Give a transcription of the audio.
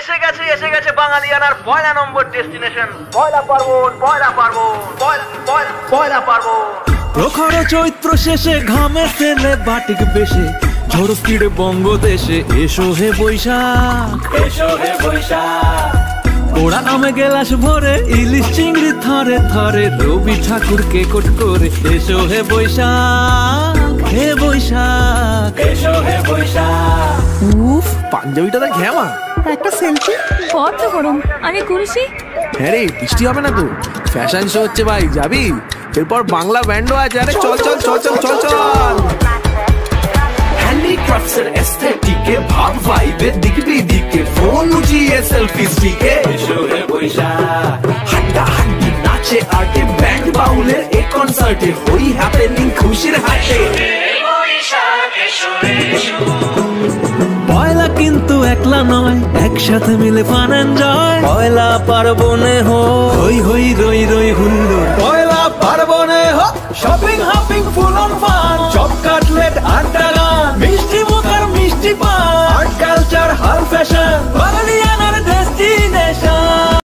এসে গেছে বাঙালিয়ানার পয়লা নম্বর ডেস্টিনেশন পয়লা পার্বণ পয়লা পার্বণ। প্রখর চৈত্র শেষে ঘামে ফেলে বাটিক বেশে ঝড় স্পিডে বঙ্গদেশে এসো হে বৈশাখ, ওরা আমে গেলাস ভরে ইলিশ চিংড়ি থরে থরে রবি ঠাকুরকে কোট করে এসো হে বৈশাখ, হে বৈশাখ, এসো হে বৈশাখ। উফ, পাঞ্জাবিটা দেখ ঘ্যামা, একটা সেলফি। কত গরম, আগে কুলসি। হ্যাঁ রে, বৃষ্টি হবে না তো? ফ্যাশন শো হচ্ছে ভাই, যাবি? এরপর বাংলা ব্যান্ডও আছে। আরে চল চল চল চল চল চল। হ্যান্ডিক্রাফটস এর এস্থেটিকে ভাব ভাইবে দিকবি দিকে ফোন উঠিয়ে সেলফি স্টিকে এসো হে বৈশাখ। হাড্ডা হাড্ডি নাচে আর্টে ব্যান্ড বাউলের এই কনসার্টে হই হ্যাপেনিং খুশির হাটে। পয়লা কিন্তু একলা নয়, একসাথে মিলে ফান এনজয়। পয়লা পার্বণে হই হই রই রই হুল্লোড়। পয়লা পার্বণে shopping hopping full on fun. Chop cutlet আড্ডা গান, মিষ্টি মুখ আর মিষ্টি পান। আর্ট কালচার হাল ফ্যাশন